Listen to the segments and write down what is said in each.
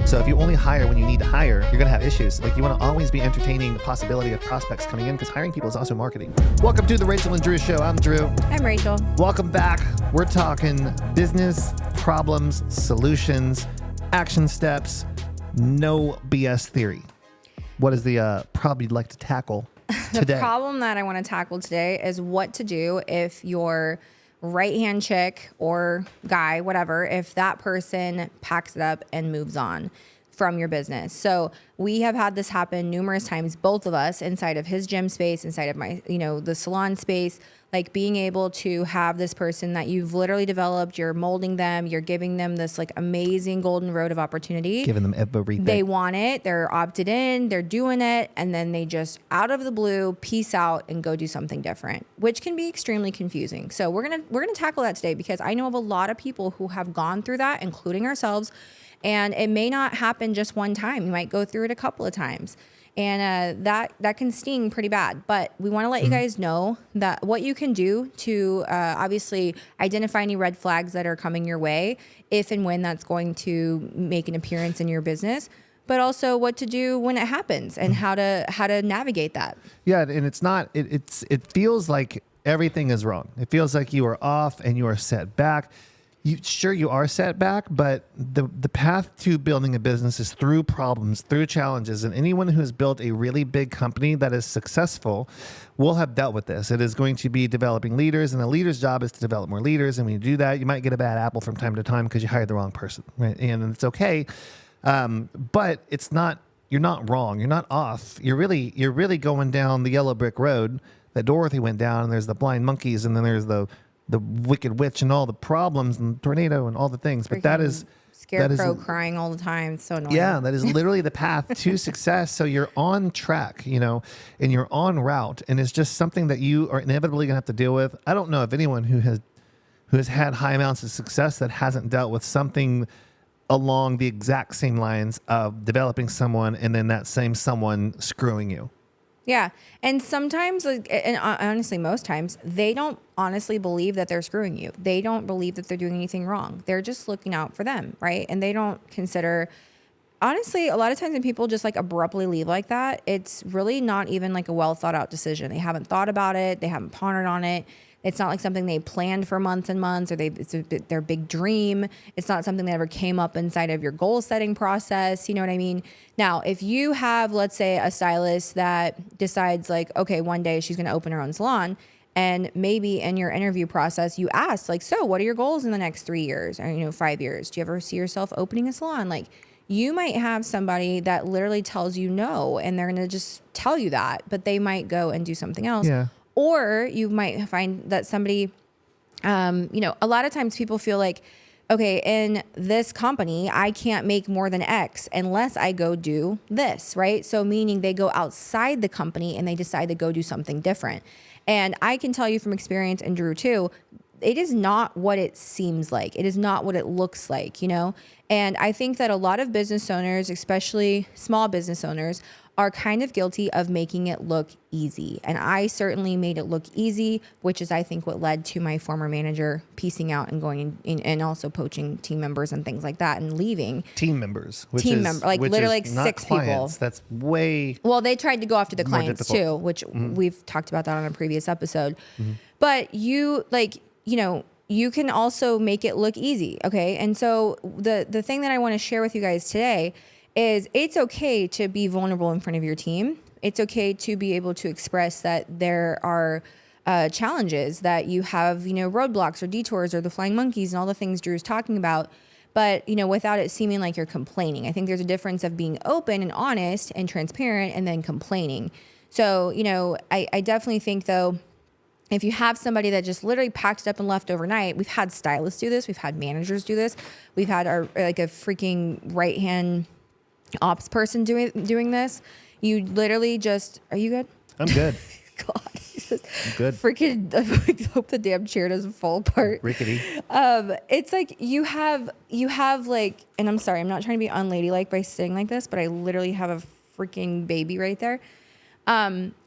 So if you only hire when you need to hire, you're going to have issues. Like, you want to always be entertaining the possibility of prospects coming in, because hiring people is also marketing. Welcome to the Rachel and Drew Show. I'm Drew. I'm Rachel. Welcome back. We're talking business, problems, solutions, action steps, no BS theory. What is the problem you'd like to tackle today? The problem that I want to tackle today is what to do if your right-hand chick or guy, whatever, if that person packs it up and moves on from your business. So we have had this happen numerous times, both of us, inside of his gym space, inside of my, the salon space, like being able to have this person that you've literally developed, you're molding them, you're giving them this like amazing golden road of opportunity. Giving them everything. They want it, they're opted in, they're doing it, and then they just out of the blue peace out and go do something different, which can be extremely confusing. So we're gonna tackle that today, because I know of a lot of people who have gone through that, including ourselves, and it may not happen just one time. You might go through it a couple of times. And that can sting pretty bad. But we want to let you guys know that what you can do to obviously identify any red flags that are coming your way, if and when that's going to make an appearance in your business, but also what to do when it happens and how to navigate that. Yeah, and it's not. It feels like everything is wrong. It feels like you are off and you are set back. You are set back, but the path to building a business is through problems, through challenges. And anyone who has built a really big company that is successful will have dealt with this. It is going to be developing leaders, and a leader's job is to develop more leaders. And when you do that, you might get a bad apple from time to time because you hired the wrong person, right? And it's okay. But it's not, you're not wrong. You're not off. You're really going down the yellow brick road that Dorothy went down, and there's the blind monkeys, and then there's the wicked witch and all the problems and the tornado and all the things. But that is scarecrow crying all the time. It's so annoying. Yeah, that is literally the path to success. So you're on track, and you're en route, and it's just something that you are inevitably gonna have to deal with. I don't know of anyone who has had high amounts of success that hasn't dealt with something along the exact same lines of developing someone and then that same someone screwing you. Yeah. And sometimes, and honestly, most times, they don't honestly believe that they're screwing you. They don't believe that they're doing anything wrong. They're just looking out for them, right? And they don't consider, honestly, a lot of times when people just like abruptly leave like that, it's really not even like a well thought out decision. They haven't thought about it. They haven't pondered on it. It's not like something they planned for months and months, or it's their big dream. It's not something that ever came up inside of your goal setting process. You know what I mean? Now, if you have, let's say, a stylist that decides like, okay, one day she's going to open her own salon, and maybe in your interview process, you ask like, so what are your goals in the next 3 years or, 5 years? Do you ever see yourself opening a salon? Like, you might have somebody that literally tells you no, and they're going to just tell you that, but they might go and do something else. Yeah. Or you might find that somebody, a lot of times people feel like, okay, in this company, I can't make more than X unless I go do this, right? So meaning they go outside the company and they decide to go do something different. And I can tell you from experience, and Drew too, it is not what it seems like. It is not what it looks like, And I think that a lot of business owners, especially small business owners, are kind of guilty of making it look easy. And I certainly made it look easy, which is, I think, what led to my former manager piecing out and going in and also poaching team members and things like that and leaving. Team members. Like literally like 6 clients. people. That's way. Well, they tried to go after the clients too, which we've talked about that on a previous episode. Mm-hmm. But you can also make it look easy. Okay. And so the thing that I want to share with you guys today is it's okay to be vulnerable in front of your team. It's okay to be able to express that there are challenges, that you have, roadblocks or detours or the flying monkeys and all the things Drew's talking about, but, without it seeming like you're complaining. I think there's a difference of being open and honest and transparent and then complaining. So, I definitely think, though, if you have somebody that just literally packed it up and left overnight, we've had stylists do this, we've had managers do this, we've had a freaking right-hand ops person doing this. You literally just, are you good? I'm good. God, I'm good. Freaking, I hope the damn chair doesn't fall apart. Rickety. It's like you have like, and I'm sorry, I'm not trying to be unladylike by sitting like this, but I literally have a freaking baby right there.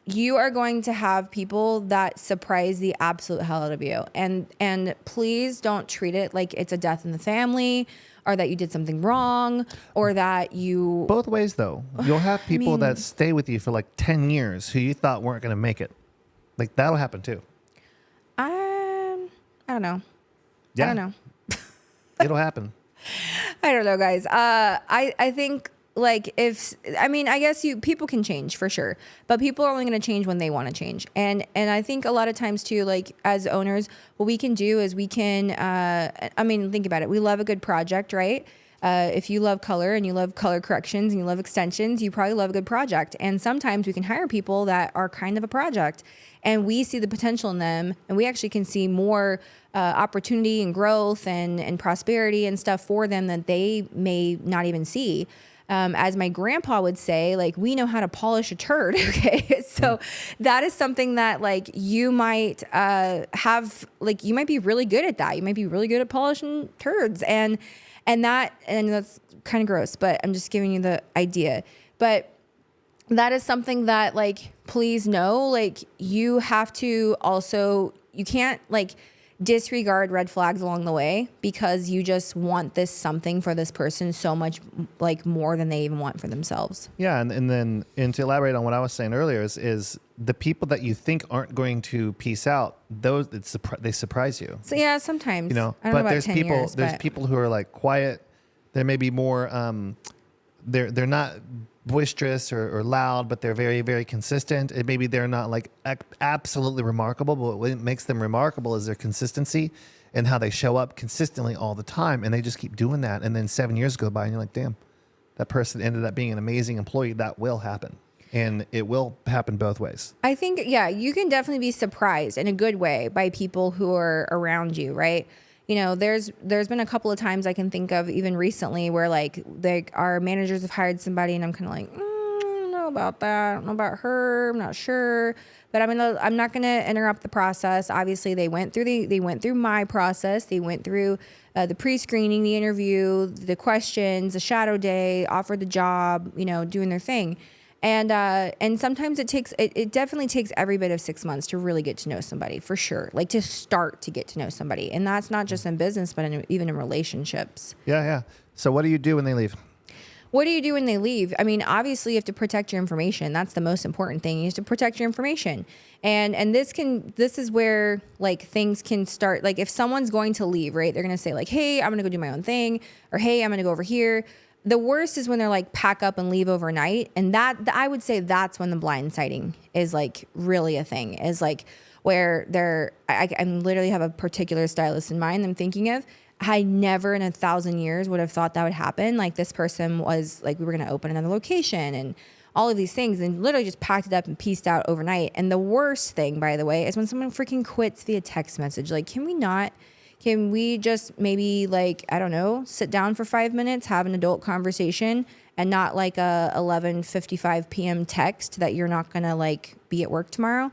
You are going to have people that surprise the absolute hell out of you. And please don't treat it like it's a death in the family or that you did something wrong or that you... Both ways, though. You'll have people that stay with you for like 10 years who you thought weren't going to make it. Like, that'll happen, too. I don't know. Yeah. I don't know. It'll happen. I don't know, guys. I think... like I guess people can change for sure, but people are only going to change when they want to change. And I think a lot of times too, like as owners, what we can do is we can, think about it. We love a good project, right? If you love color and you love color corrections and you love extensions, you probably love a good project. And sometimes we can hire people that are kind of a project and we see the potential in them and we actually can see more opportunity and growth and prosperity and stuff for them that they may not even see. As my grandpa would say, like, we know how to polish a turd. Okay. So that is something that like you might have, like, you might be really good at that. You might be really good at polishing turds and that's kind of gross, but I'm just giving you the idea. But that is something that like, please know, like you have to also, you can't like disregard red flags along the way because you just want this something for this person so much like more than they even want for themselves. Yeah. And then to elaborate on what I was saying earlier is the people that you think aren't going to peace out, they surprise you. So yeah, sometimes, you know, I don't but know about there's 10 people, years, there's but people who are like quiet. There may be more, they're not boisterous or loud, but they're very, very consistent. And maybe they're not like absolutely remarkable, but what makes them remarkable is their consistency and how they show up consistently all the time. And they just keep doing that. And then 7 years go by and you're like, damn, that person ended up being an amazing employee. That will happen. And it will happen both ways. I think, yeah, you can definitely be surprised in a good way by people who are around you, right? You know, there's been a couple of times I can think of even recently where like our managers have hired somebody and I'm kind of like, I don't know about that. I don't know about her. I'm not sure. But I'm not going to interrupt the process. Obviously, they went through my process. They went through the pre-screening, the interview, the questions, the shadow day, offered the job, you know, doing their thing. And sometimes it definitely takes every bit of 6 months to really get to know somebody, for sure. Like to start to get to know somebody. And that's not just in business, but even in relationships. Yeah, yeah. So what do you do when they leave? What do you do when they leave? I mean, obviously you have to protect your information. That's the most important thing. You have to protect your information. And this is where like things can start. Like if someone's going to leave, right? They're going to say like, hey, I'm going to go do my own thing, or hey, I'm going to go over here. The worst is when they're like pack up and leave overnight. And that I would say that's when the blindsiding is like really a thing, is like where I literally have a particular stylist in mind I'm thinking of. I never in 1,000 years would have thought that would happen. Like this person was like, we were going to open another location and all of these things and literally just packed it up and pieced out overnight. And the worst thing, by the way, is when someone freaking quits via text message. Like, can we just maybe like, I don't know, sit down for 5 minutes, have an adult conversation and not like a 11:55 p.m. text that you're not going to like be at work tomorrow.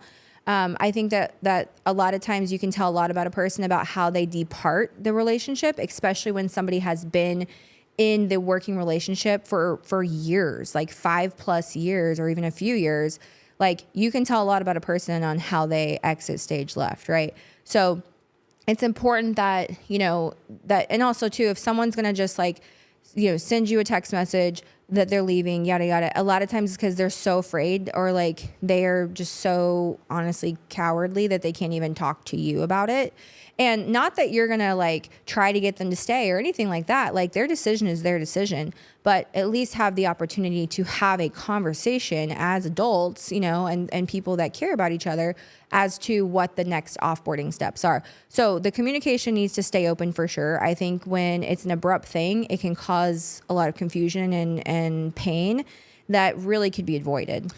I think that a lot of times you can tell a lot about a person about how they depart the relationship, especially when somebody has been in the working relationship for years, like 5+ years or even a few years. Like you can tell a lot about a person on how they exit stage left, right? So it's important that, you know, that, and also too, if someone's going to just like, you know, send you a text message that they're leaving, yada, yada. A lot of times it's because they're so afraid or like they are just so honestly cowardly that they can't even talk to you about it. And not that you're going to like try to get them to stay or anything like that. Like their decision is their decision, but at least have the opportunity to have a conversation as adults, you know, and people that care about each other as to what the next offboarding steps are. So the communication needs to stay open for sure. I think when it's an abrupt thing, it can cause a lot of confusion and pain that really could be avoided.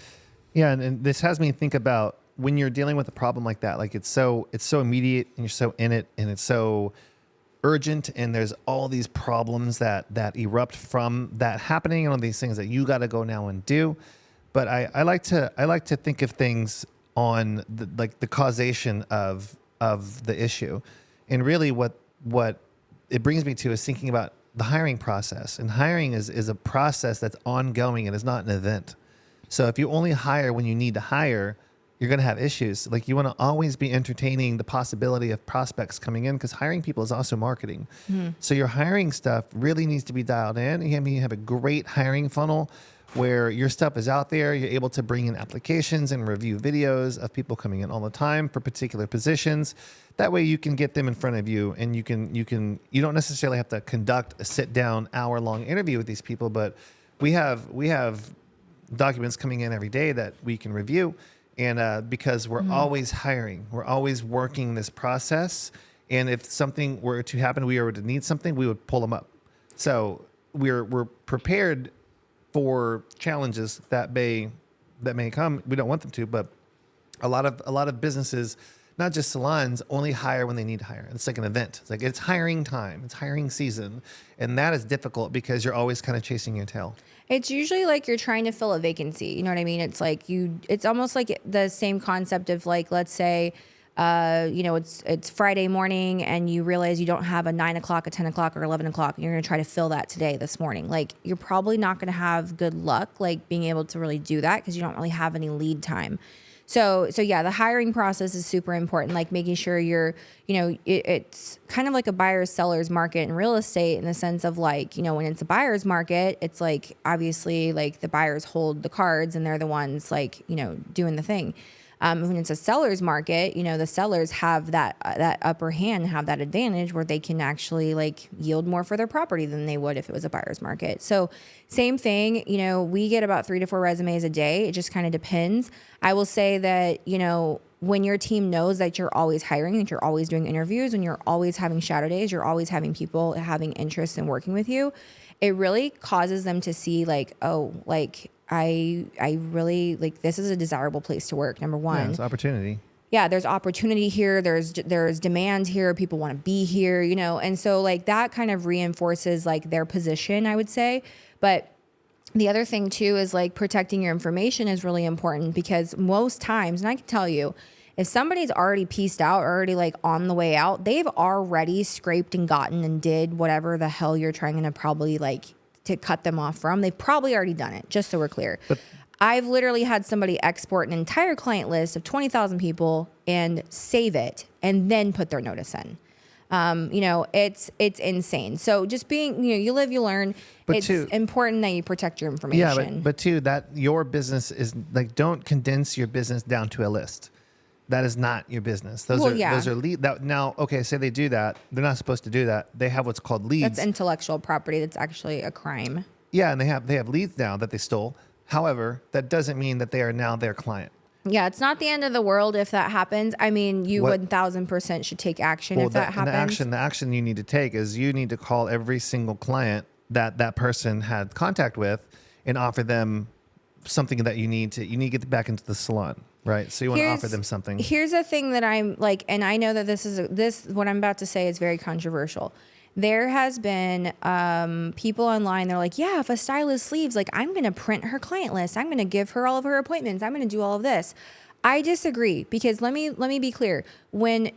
Yeah. And this has me think about when you're dealing with a problem like that, like it's so immediate and you're so in it and it's so urgent and there's all these problems that erupt from that happening and all these things that you got to go now and do. But I like to think of things on the causation of the issue. And really what it brings me to is thinking about the hiring process. And hiring is a process that's ongoing and is not an event. So if you only hire when you need to hire, you're going to have issues. Like you want to always be entertaining the possibility of prospects coming in, because hiring people is also marketing. So your hiring stuff really needs to be dialed in. You have a great hiring funnel where your stuff is out there. You're able to bring in applications and review videos of people coming in all the time for particular positions. That way you can get them in front of you, and you don't necessarily have to conduct a sit down hour-long interview with these people, but we have documents coming in every day that we can review. And because we're always hiring, we're always working this process. And if something were to happen, we were to need something, we would pull them up. So we're prepared for challenges that may come. We don't want them to, but a lot of businesses, not just salons, only hire when they need to hire. It's like an event. It's like it's hiring time. It's hiring season. And that is difficult because you're always kind of chasing your tail. It's usually like you're trying to fill a vacancy. You know what I mean? It's like it's almost like the same concept of like, let's say, it's Friday morning and you realize you don't have a 9 o'clock, a 10 o'clock, or 11 o'clock. And you're going to try to fill that this morning. Like you're probably not going to have good luck, like being able to really do that because you don't really have any lead time. So yeah, the hiring process is super important. Like making sure it's kind of like a buyer's seller's market in real estate, in the sense of like, when it's a buyer's market, it's like obviously like the buyers hold the cards and they're the ones like, doing the thing. When it's a seller's market, the sellers have that upper hand, have that advantage where they can actually like yield more for their property than they would if it was a buyer's market. So same thing, we get about 3 to 4 resumes a day. It just kind of depends. I will say that, when your team knows that you're always hiring, that you're always doing interviews, and you're always having shadow days, you're always having people having interest in working with you, it really causes them to see like, oh, like, I really like, this is a desirable place to work. Number one, it's opportunity. Yeah, there's opportunity here. There's demand here. People want to be here, and so like that kind of reinforces like their position, I would say. But the other thing too is like protecting your information is really important, because most times, and I can tell you, if somebody's already pieced out, already like on the way out, they've already scraped and gotten and did whatever the hell you're trying to probably like to cut them off from. They've probably already done it, just so we're clear. But I've literally had somebody export an entire client list of 20,000 people and save it and then put their notice in. It's insane. So just being, you live, you learn. But it's important that you protect your information. Yeah, but too, that your business is like, don't condense your business down to a list. That is not your business. Those are lead. Now, okay, say they do that. They're not supposed to do that. They have what's called leads. That's intellectual property. That's actually a crime. Yeah, and they have leads now that they stole. However, that doesn't mean that they are now their client. Yeah, it's not the end of the world if that happens. I mean, you 1,000% should take action if that happens. The action you need to take is you need to call every single client that person had contact with and offer them something that you need to get back into the salon. Right. So you want to offer them something. Here's a thing that I'm like, and I know that what I'm about to say is very controversial. There has been people online. They're like, yeah, if a stylist leaves, like I'm going to print her client list. I'm going to give her all of her appointments. I'm going to do all of this. I disagree, because let me be clear.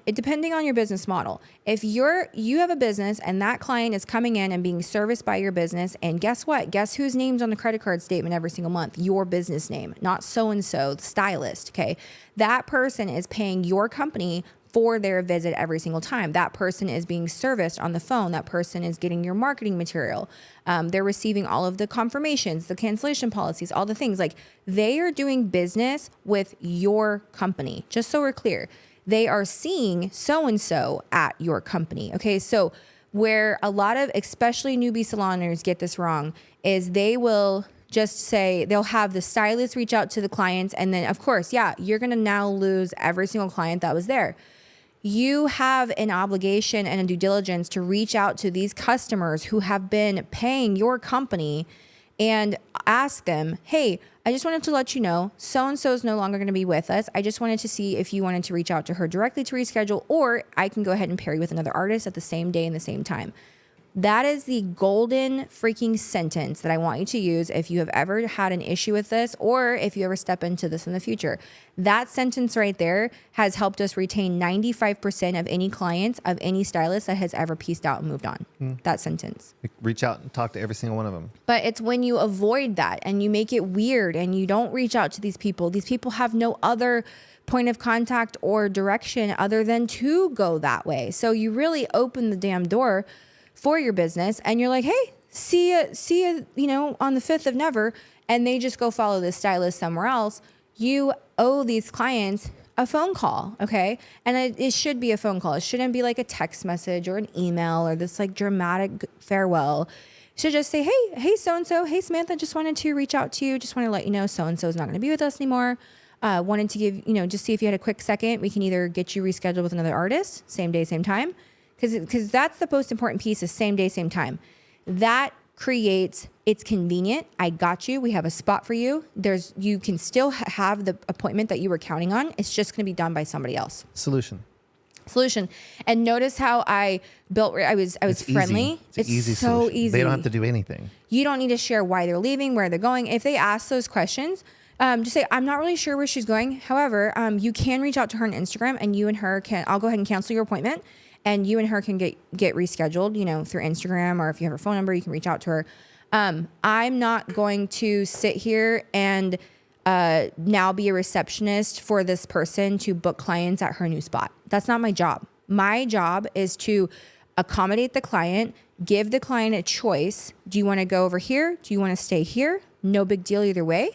Depending on your business model, if you have a business and that client is coming in and being serviced by your business, and guess what? Guess whose name's on the credit card statement every single month? Your business name, not so-and-so, the stylist, okay? That person is paying your company for their visit every single time. That person is being serviced on the phone. That person is getting your marketing material. They're receiving all of the confirmations, the cancellation policies, all the things. Like, they are doing business with your company. Just so we're clear, they are seeing so-and-so at your company. Okay, so where a lot of, especially newbie saloners, get this wrong is they will just say, they'll have the stylist reach out to the clients, and then of course, yeah, you're gonna now lose every single client that was there. You have an obligation and a due diligence to reach out to these customers who have been paying your company and ask them, hey, I just wanted to let you know, so-and-so is no longer going to be with us. I just wanted to see if you wanted to reach out to her directly to reschedule, or I can go ahead and pair you with another artist at the same day and the same time. That is the golden freaking sentence that I want you to use if you have ever had an issue with this, or if you ever step into this in the future. That sentence right there has helped us retain 95% of any clients of any stylist that has ever pieced out and moved on. That sentence. Reach out and talk to every single one of them. But it's when you avoid that and you make it weird and you don't reach out to these people. These people have no other point of contact or direction other than to go that way. So you really open the damn door for your business and you're like, hey, see ya, you know, on the 5th of never. And they just go follow this stylist somewhere else. You owe these clients a phone call, okay? And it should be a phone call. It shouldn't be like a text message or an email or this like dramatic farewell. You should just say, hey, so-and-so, hey, Samantha, just wanted to reach out to you. Just want to let you know so-and-so is not going to be with us anymore. Wanted to give, you know, just see if you had a quick second. We can either get you rescheduled with another artist, same day, same time. Because that's the most important piece is same day, same time. That creates, it's convenient. I got you. We have a spot for you. You can still have the appointment that you were counting on. It's just going to be done by somebody else. Solution. And notice how I was friendly. It's easy so solution. easy. They don't have to do anything. You don't need to share why they're leaving, where they're going. If they ask those questions, just say, I'm not really sure where she's going. However, you can reach out to her on Instagram and you and her I'll go ahead and cancel your appointment. And you and her can get rescheduled, you know, through Instagram, or if you have her phone number, you can reach out to her. I'm not going to sit here and now be a receptionist for this person to book clients at her new spot. That's not my job. My job is to accommodate the client, give the client a choice. Do you want to go over here? Do you want to stay here? No big deal either way.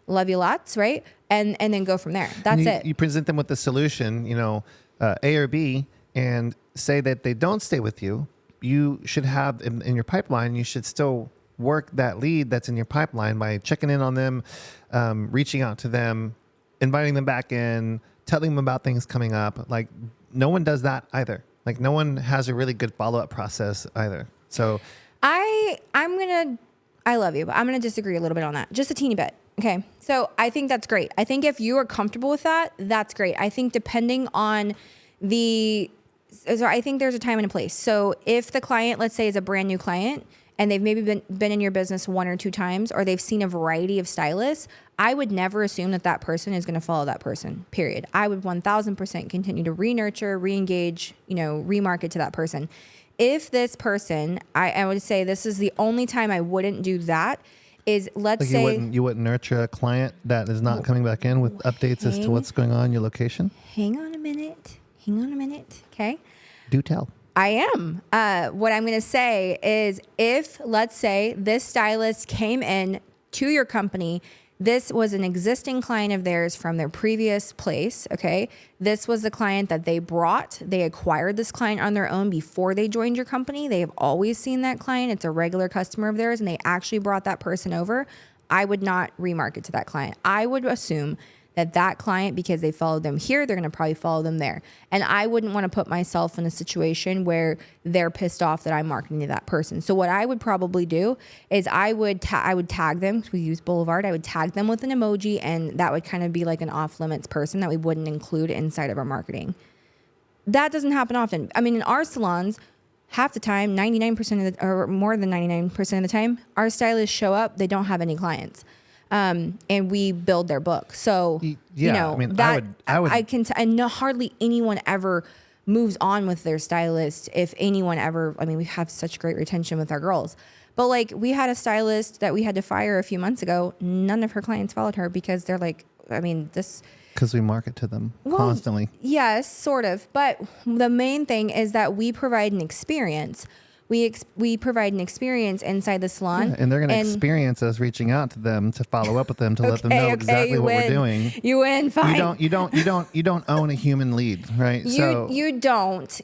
Love you lots, right? And then go from there. That's it. You present them with the solution, you know, A or B, and say that they don't stay with you. You should have in your pipeline, you should still work that lead that's in your pipeline by checking in on them, reaching out to them, inviting them back in, telling them about things coming up. Like no one does that either. Like no one has a really good follow-up process either. So I love you, but I'm going to disagree a little bit on that. Just a teeny bit. Okay. So I think that's great. I think if you are comfortable with that, that's great. I think depending on I think there's a time and a place. So if the client, let's say, is a brand new client and they've maybe been in your business 1 or 2 times, or they've seen a variety of stylists, I would never assume that person is going to follow that person, period. I would 1000% continue to re-nurture, re-engage, you know, remarket to that person. If this person, I would say this is the only time I wouldn't do that is let's say you wouldn't nurture a client that is not coming back in with updates as to what's going on in your location. Hang on a minute. Okay. Do tell. I am. What I'm going to say is if, let's say, this stylist came in to your company, this was an existing client of theirs from their previous place, okay? This was the client that they brought. They acquired this client on their own before they joined your company. They have always seen that client. It's a regular customer of theirs, and they actually brought that person over. I would not remarket to that client. I would assume that client, because they followed them here, they're going to probably follow them there. And I wouldn't want to put myself in a situation where they're pissed off that I'm marketing to that person. So what I would probably do is I would tag them. We use Boulevard. I would tag them with an emoji, and that would kind of be like an off limits person that we wouldn't include inside of our marketing. That doesn't happen often. I mean, in our salons, half the time, 99% or more than 99% of the time, our stylists show up, they don't have any clients. And we build their book. So, Yeah, you know, I mean, that I would, and hardly anyone ever moves on with their stylist. If anyone ever, I mean, we have such great retention with our girls, but like we had a stylist that we had to fire a few months ago. None of her clients followed her because they're like, I mean, because we market to them constantly. Yes, sort of. But the main thing is that we provide an experience. We provide an experience inside the salon. Yeah, and they're going to experience us reaching out to them to follow up with them to let them know exactly what we're doing. You win, fine. You don't own a human lead, right? You don't.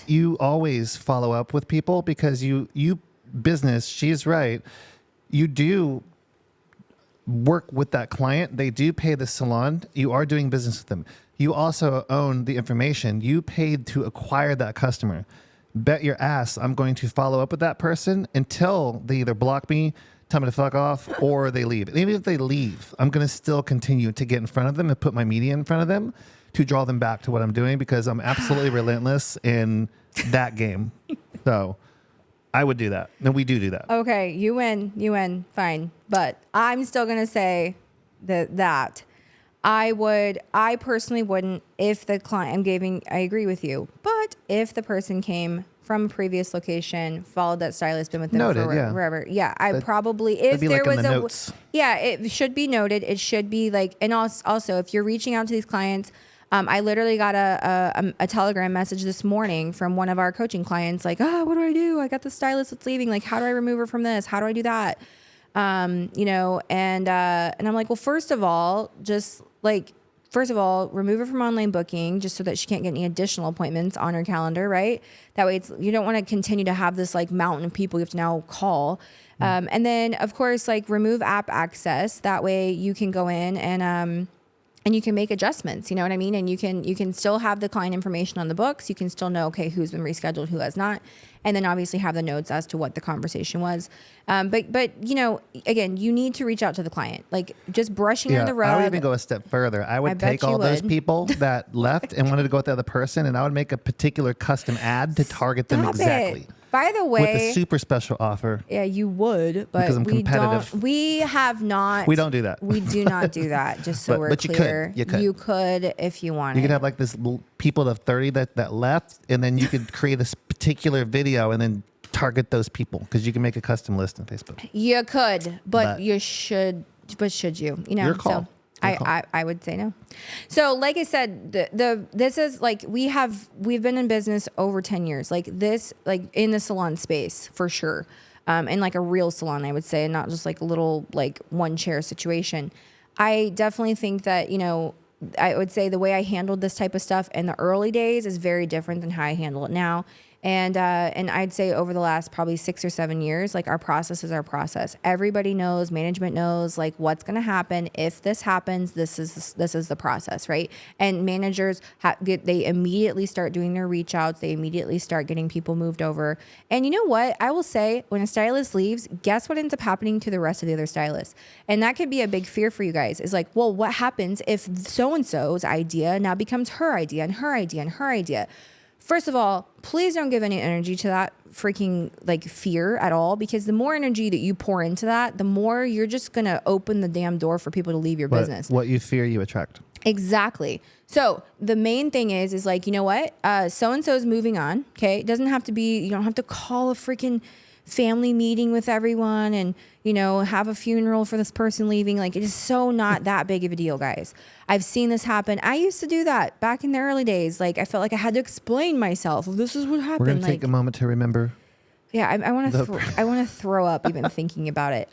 You always follow up with people because you business, she's right. You do work with that client. They do pay the salon. You are doing business with them. You also own the information. You paid to acquire that customer. Bet your ass I'm going to follow up with that person until they either block me, tell me to fuck off, or they leave. And even if they leave, I'm going to still continue to get in front of them and put my media in front of them to draw them back to what I'm doing because I'm absolutely relentless in that game. So I would do that. And we do that. Okay, you win, fine. But I'm still gonna say that I personally wouldn't if the client I agree with you, but if the person came from a previous location, followed that stylist, been with them Noted, for forever. Yeah, I probably, if be there like in was the notes. yeah, it should be noted. It should be like, and also if you're reaching out to these clients, I literally got a Telegram message this morning from one of our coaching clients, like, oh, what do I do? I got the stylist that's leaving. Like, how do I remove her from this? How do I do that? You know, and I'm like, well, first of all, remove her from online booking just so that she can't get any additional appointments on her calendar, right? That way you don't want to continue to have this like mountain of people you have to now call. And then of course, like remove app access. That way you can go in and you can make adjustments, you know what I mean? And you can still have the client information on the books. You can still know, okay, who's been rescheduled, who has not. And then obviously have the notes as to what the conversation was. But you know, again, you need to reach out to the client. Like just brushing under the rug. I would even go a step further. I would take all those people that left and wanted to go with the other person, and I would make a particular custom ad to target them exactly. By the way, with a super special offer. Yeah, you would, but because I'm competitive. We have not. We don't do that. We do not do that. Just so we're clear. You could if you wanted. You could have like this people of 30 that left, and then you could create a particular video and then target those people because you can make a custom list on Facebook. You could, but you should. But should you? You know, your call. So I would say no. So like I said, this is like we've been in business over 10 years, like this, like in the salon space for sure. In like a real salon, I would say, and not just like a little like one chair situation. I definitely think that, you know, I would say the way I handled this type of stuff in the early days is very different than how I handle it now. And I'd say over the last probably 6 or 7 years, like our process is our process. Everybody knows, management knows, like what's going to happen if this happens. This is the process, right? And managers they immediately start doing their reach outs. They immediately start getting people moved over. And you know what? I will say, when a stylist leaves, guess what ends up happening to the rest of the other stylists? And that could be a big fear for you guys. Is like, well, what happens if so and so's idea now becomes her idea and her idea and her idea? First of all, please don't give any energy to that freaking like fear at all, because the more energy that you pour into that, the more you're just going to open the damn door for people to leave your business. What you fear, you attract. Exactly. So the main thing is like, you know what? So-and-so is moving on. Okay. It doesn't have to be, you don't have to call a freaking family meeting with everyone and, you know, have a funeral for this person leaving. Like, it is so not that big of a deal, guys. I've seen this happen. I used to do that back in the early days. Like, I felt like I had to explain myself. This is what happened. We're going to take a moment to remember. Yeah, I want to throw up even thinking about it.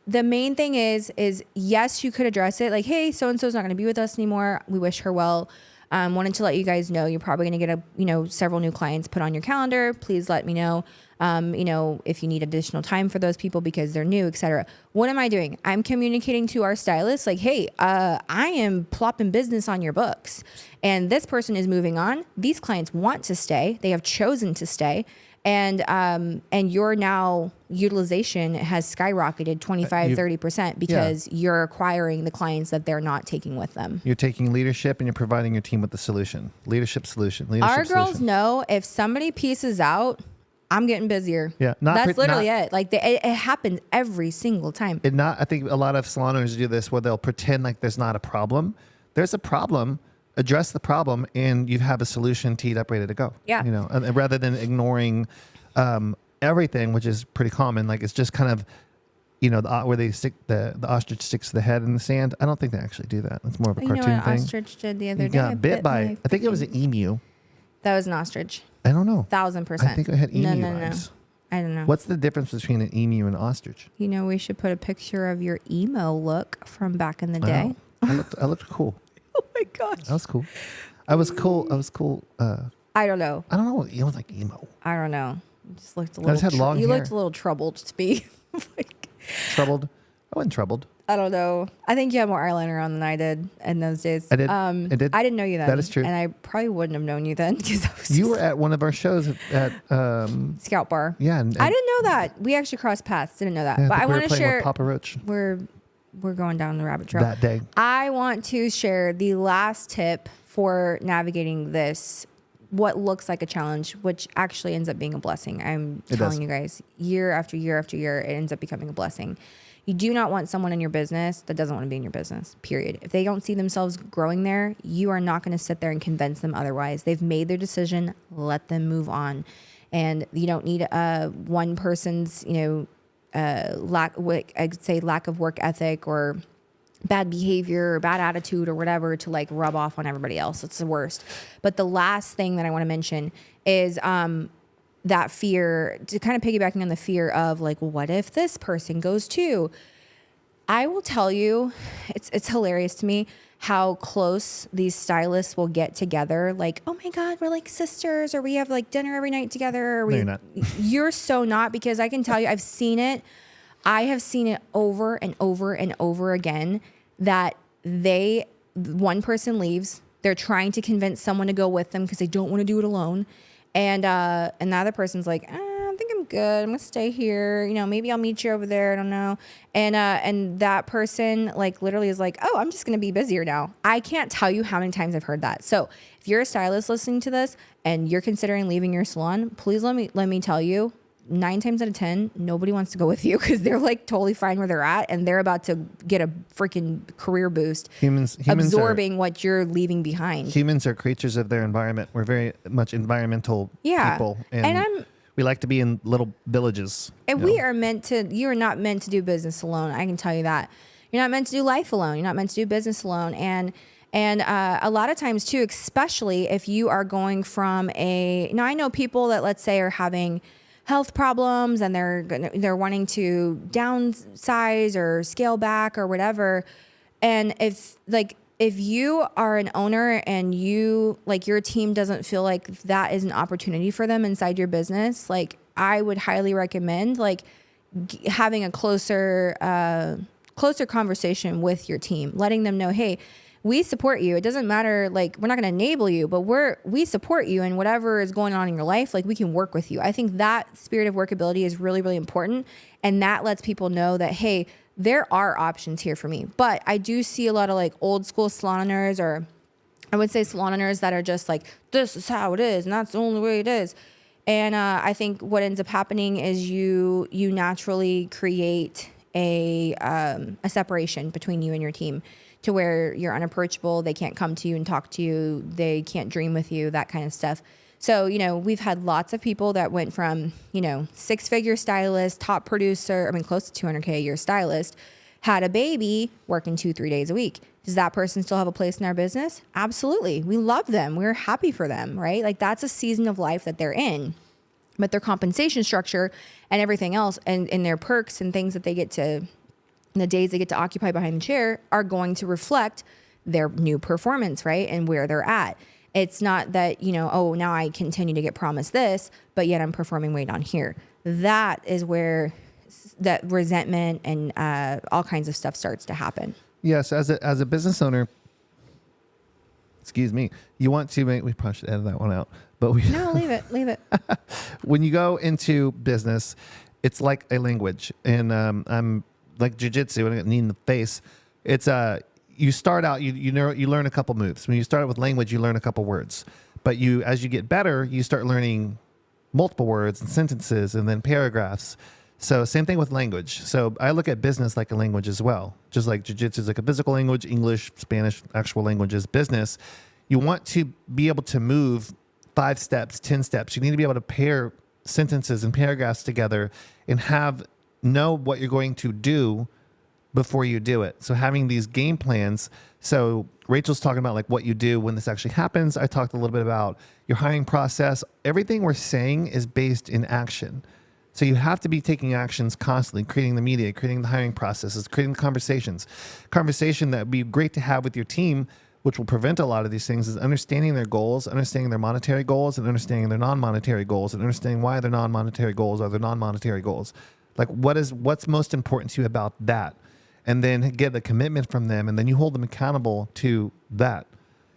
The main thing is yes, you could address it. Like, hey, so-and-so's not going to be with us anymore. We wish her well. Wanted to let you guys know you're probably going to get several new clients put on your calendar. Please let me know. If you need additional time for those people because they're new, etc. What am I doing? I'm communicating to our stylists like, hey, I am plopping business on your books and this person is moving on. These clients want to stay. They have chosen to stay. And your now utilization has skyrocketed 25-30% because you're acquiring the clients that they're not taking with them. You're taking leadership and you're providing your team with the solution. Leadership solution. Our girls know if somebody pieces out, I'm getting busier. Yeah, that's literally it. Like it happens every single time. I think a lot of salon owners do this where they'll pretend like there's not a problem. There's a problem. Address the problem, and you have a solution teed up, ready to go. Yeah. And rather than ignoring everything, which is pretty common. Like it's just kind of, where they stick the ostrich sticks the head in the sand. I don't think they actually do that. It's more of a cartoon thing. Ostrich did the other day. Got bit by. I think it was an emu. That was an ostrich. I don't know. 1,000%. I think I had emu vibes. I don't know. What's the difference between an emu and an ostrich? We should put a picture of your emo look from back in the day. I looked cool. Oh my gosh. That was cool. I was cool. I don't know. You was like emo. I don't know. You just looked a little. I just had long hair. You looked a little troubled to me. Troubled? I wasn't troubled. I don't know. I think you had more eyeliner on than I did in those days. I did. I didn't know you then. That is true. And I probably wouldn't have known you then because you were at one of our shows at Scout Bar. Yeah, and I didn't know that. We actually crossed paths. Didn't know that. Yeah, but I want to share. With Papa Roach. We're going down the rabbit trail that day. I want to share the last tip for navigating this what looks like a challenge, which actually ends up being a blessing. I'm It telling does. you guys, year after year after year, it ends up becoming a blessing. You do not want someone in your business that doesn't want to be in your business, period. If they don't see themselves growing there, you are not going to sit there and convince them otherwise. They've made their decision. Let them move on. And you don't need one person's, I'd say lack of work ethic or bad behavior or bad attitude or whatever to like rub off on everybody else. It's the worst. But the last thing that I want to mention is that fear, to kind of piggybacking on the fear of like, well, what if this person goes too? I will tell you, it's hilarious to me how close these stylists will get together. Like, oh my God, we're like sisters, or we have like dinner every night together. Or No, you're not. You're so not, because I can tell you, I've seen it. I have seen it over and over and over again that one person leaves. They're trying to convince someone to go with them because they don't want to do it alone. And the other person's like, I think I'm good. I'm gonna stay here. Maybe I'll meet you over there. I don't know. And that person like literally is like, oh, I'm just gonna be busier now. I can't tell you how many times I've heard that. So if you're a stylist listening to this and you're considering leaving your salon, please let me tell you, 9 times out of 10, nobody wants to go with you because they're like totally fine where they're at and they're about to get a freaking career boost. Humans absorbing what you're leaving behind. Humans are creatures of their environment. We're very much environmental people. And we like to be in little villages. And you are not meant to do business alone. I can tell you that. You're not meant to do life alone. You're not meant to do business alone. And a lot of times too, especially if you are going from now I know people that let's say are having health problems and they're wanting to downsize or scale back or whatever. And if you are an owner and you like your team doesn't feel like that is an opportunity for them inside your business, like I would highly recommend like having a closer conversation with your team, letting them know, hey, we support you. It doesn't matter, like, we're not going to enable you, but we support you in whatever is going on in your life. Like, we can work with you. I think that spirit of workability is really, really important. And that lets people know that, hey, there are options here for me. But I do see a lot of like old school salon owners, or I would say salon owners that are just like, this is how it is. And that's the only way it is. And I think what ends up happening is you naturally create a separation between you and your team, to where you're unapproachable. They can't come to you and talk to you. They can't dream with you, that kind of stuff. So, we've had lots of people that went from, 6-figure stylist, top producer, close to 200K a year stylist, had a baby, working 2-3 days a week. Does that person still have a place in our business? Absolutely. We love them. We're happy for them, right? Like, that's a season of life that they're in. But their compensation structure and everything else and their perks and things that they get to, the days they get to occupy behind the chair, are going to reflect their new performance, right? And where they're at. It's not that, now I continue to get promised this, but yet I'm performing way down here. That is where that resentment and all kinds of stuff starts to happen. Yes, as a business owner, excuse me, you want to we probably should edit that one out, but No, leave it. When you go into business, it's like a language, and I'm like jiu-jitsu, when I get knee in the face. It's you start out, you learn a couple moves. When you start out with language, you learn a couple words, but as you get better, you start learning multiple words and sentences and then paragraphs. So same thing with language. So I look at business like a language as well. Just like jiu-jitsu is like a physical language, English, Spanish, actual languages, business. You want to be able to move 5 steps, 10 steps. You need to be able to pair sentences and paragraphs together and know what you're going to do before you do it. So having these game plans. So Rachel's talking about like what you do when this actually happens. I talked a little bit about your hiring process. Everything we're saying is based in action. So you have to be taking actions constantly, creating the media, creating the hiring processes, creating the conversation that would be great to have with your team, which will prevent a lot of these things, is understanding their goals, understanding their monetary goals, and understanding their non-monetary goals, and understanding why their non-monetary goals are their non-monetary goals. Like what's most important to you about that? And then get a commitment from them, and then you hold them accountable to that.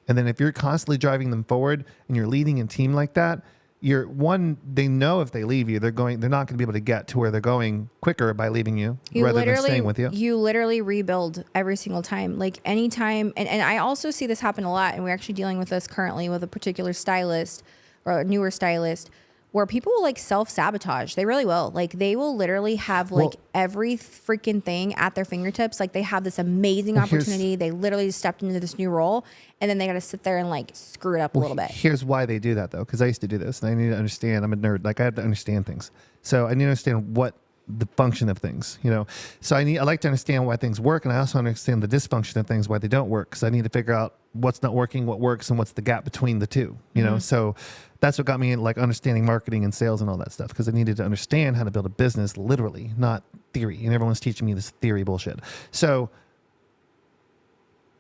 And then if you're constantly driving them forward and you're leading a team like that, they know if they leave you, they're not going to be able to get to where they're going quicker by leaving you rather than staying with you. You literally rebuild every single time. Like anytime, and I also see this happen a lot, and we're actually dealing with this currently with a particular stylist or a newer stylist, where people will like self-sabotage. They really will. Like they will literally have like every freaking thing at their fingertips. Like they have this amazing opportunity. They literally just stepped into this new role, and then they got to sit there and like screw it up a little bit. Here's why they do that though. Cause I used to do this and I need to understand, I'm a nerd. Like I have to understand things. So I need to understand what the function of things, you know? So I like to understand why things work. And I also understand the dysfunction of things, why they don't work. Cause I need to figure out what's not working, what works, and what's the gap between the two, you know? So that's what got me in like understanding marketing and sales and all that stuff. Cause I needed to understand how to build a business literally, not theory. And everyone's teaching me this theory bullshit. So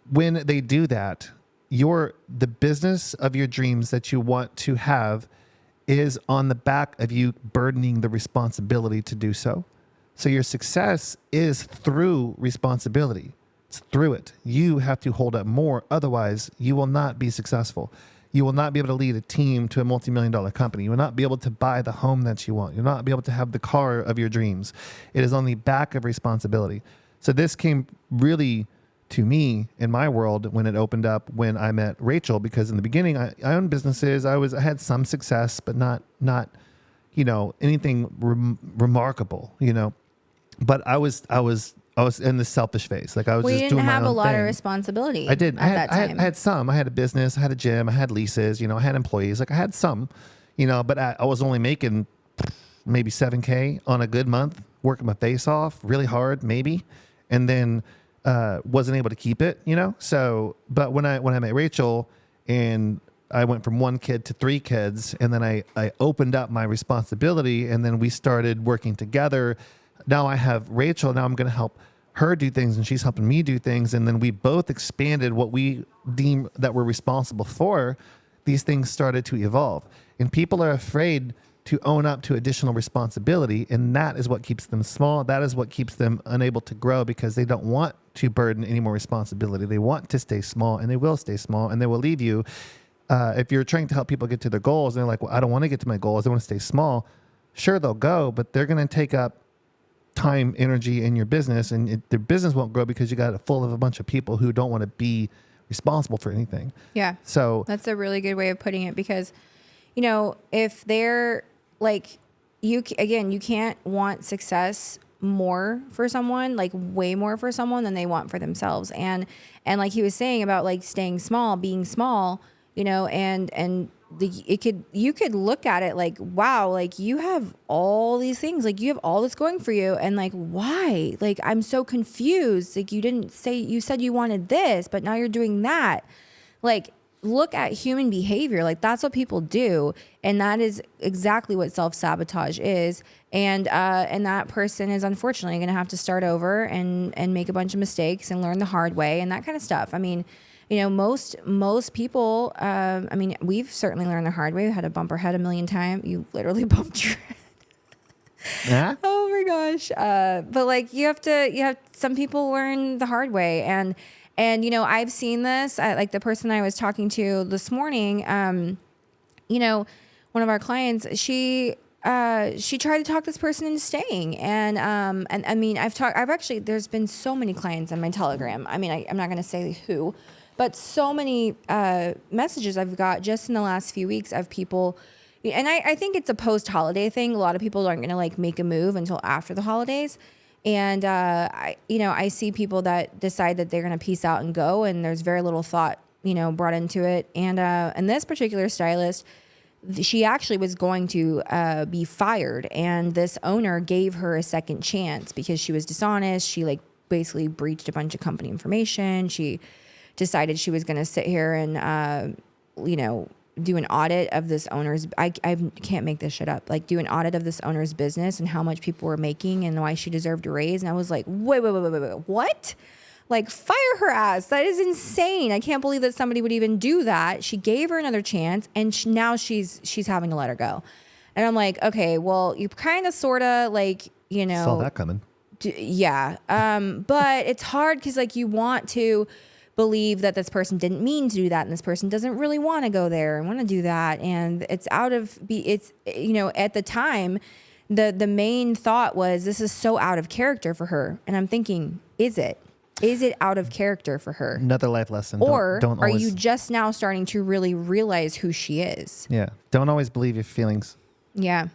when they do that, the business of your dreams that you want to have is on the back of you burdening the responsibility to do so. So your success is through responsibility. It's through it. You have to hold up more. Otherwise, you will not be successful. You will not be able to lead a team to a multi-million-dollar company. You will not be able to buy the home that you want. You'll not be able to have the car of your dreams. It is on the back of responsibility. So this came really to me in my world when it opened up when I met Rachel, because in the beginning I owned businesses. I had some success, but not you know, anything remarkable, you know. But I was in the selfish phase. Like I was just doing my own thing. We didn't have a lot of responsibility. I did. At that time. I had some. I had a business. I had a gym. I had leases. You know, I had employees. Like I had some, you know. But I was only making maybe $7,000 on a good month, working my face off, really hard, maybe, and then wasn't able to keep it, you know. So, but when I met Rachel, and I went from 1 kid to 3 kids, and then I opened up my responsibility, and then we started working together. Now I have Rachel. Now I'm going to help her do things, and she's helping me do things. And then we both expanded what we deem that we're responsible for. These things started to evolve, and people are afraid to own up to additional responsibility. And that is what keeps them small. That is what keeps them unable to grow, because they don't want to burden any more responsibility. They want to stay small, and they will stay small, and they will leave you. If you're trying to help people get to their goals, and they're like, well, I don't want to get to my goals, I want to stay small. Sure, they'll go, but they're going to take up time, energy in your business, and their business won't grow because you got it full of a bunch of people who don't want to be responsible for anything. Yeah. So that's a really good way of putting it, because, you know, if they're like, you can't want success more for someone, like way more for someone than they want for themselves. And like he was saying about like staying small, being small, you know, you could look at it like, wow, like you have all these things, like you have all this going for you, and like, why? Like, I'm so confused. Like, you said you wanted this, but now you're doing that. Like, look at human behavior. Like, that's what people do, and that is exactly what self-sabotage is. And that person is unfortunately going to have to start over and make a bunch of mistakes and learn the hard way and that kind of stuff. I mean, you know, most people, I mean, we've certainly learned the hard way. We had to bump our head a million times. You literally bumped your head. Yeah. Oh my gosh. But like, you have some people learn the hard way. And, you know, I've seen this, like the person I was talking to this morning, you know, one of our clients, she tried to talk this person into staying. And I mean, there's been so many clients on my Telegram. I mean, I'm not going to say who, but so many messages I've got just in the last few weeks of people. And I think it's a post-holiday thing. A lot of people aren't going to like make a move until after the holidays. And, I see people that decide that they're going to peace out and go. And there's very little thought, you know, brought into it. And this particular stylist, she actually was going to be fired. And this owner gave her a second chance because she was dishonest. She like basically breached a bunch of company information. She decided she was going to sit here and, do an audit of this owner's, I can't make this shit up, like do an audit of this owner's business and how much people were making and why she deserved a raise. And I was like, wait, what? Like, fire her ass. That is insane. I can't believe that somebody would even do that. She gave her another chance, and now she's having to let her go. And I'm like, okay, well, you kind of, sort of, like, you know. Saw that coming. Yeah. But it's hard because, like, you want to believe that this person didn't mean to do that, and this person doesn't really want to go there and want to do that. And it's at the time, the main thought was, this is so out of character for her. And I'm thinking, is it? Is it out of character for her? Another life lesson. Or don't are always, you just now starting to really realize who she is? Yeah. Don't always believe your feelings. Yeah.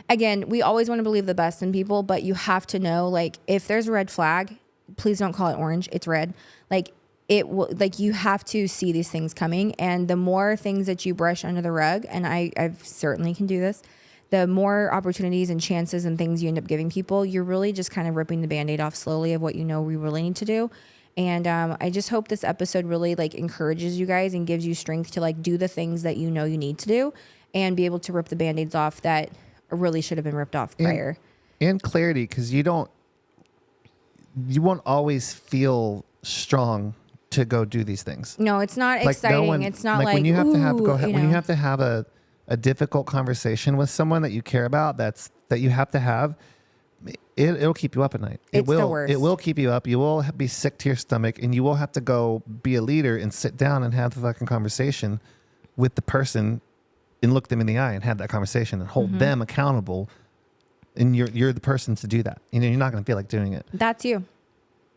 Again, we always want to believe the best in people, but you have to know, like, if there's a red flag, please don't call it orange. It's red. Like, it will, like, you have to see these things coming. And the more things that you brush under the rug, and I certainly can do this, the more opportunities and chances and things you end up giving people, you're really just kind of ripping the Band-Aid off slowly of what you know we really need to do. And I just hope this episode really like encourages you guys and gives you strength to like do the things that you know you need to do and be able to rip the Band-Aids off that really should have been ripped off prior. And clarity, because you won't always feel strong to go do these things. No, it's not Like exciting. It's not like when you have to have ooh, when you have to have a difficult conversation with someone that you care about, that you have to have, it'll keep you up at night. It's the worst. It will keep you up. You will be sick to your stomach, and you will have to go be a leader and sit down and have the fucking conversation with the person and look them in the eye and have that conversation and hold them accountable. And you're the person to do that. You know, you're not going to feel like doing it. That's you.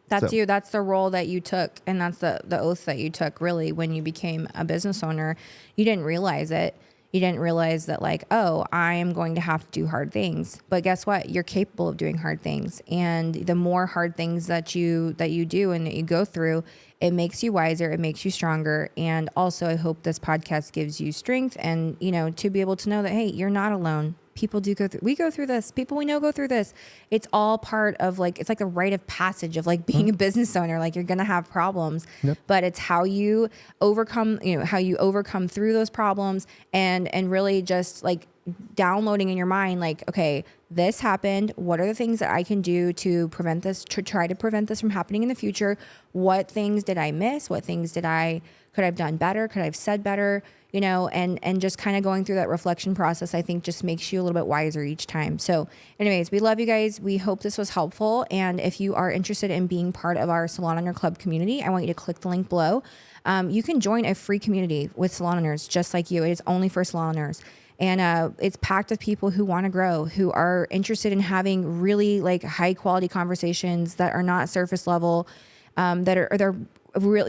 That's you. That's the role that you took. And that's the oath that you took really when you became a business owner. You didn't realize it. You didn't realize that like, oh, I am going to have to do hard things. But guess what? You're capable of doing hard things. And the more hard things that you do and that you go through, it makes you wiser. It makes you stronger. And also, I hope this podcast gives you strength and, you know, to be able to know that, hey, you're not alone. People do we go through this. People we know go through this. It's all part of like, it's like a rite of passage of like being a business owner. Like you're going to have problems, but it's how you overcome, how you overcome through those problems and really just like downloading in your mind, like, okay, this happened. What are the things that I can do to prevent this, to try to prevent this from happening in the future? What things did I miss? What things could I have done better? Could I have said better? And just kind of going through that reflection process, I think just makes you a little bit wiser each time. So anyways, we love you guys. We hope this was helpful. And if you are interested in being part of our Salon Owner Club community, I want you to click the link below. You can join a free community with salon owners just like you. It is only for salon owners. And it's packed with people who want to grow, who are interested in having really like high quality conversations that are not surface level, they're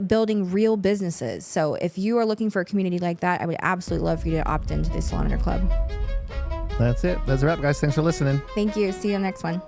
building real businesses. So if you are looking for a community like that, I would absolutely love for you to opt into the Salon Owner Club. That's it. That's a wrap, guys. Thanks for listening. Thank you. See you on the next one.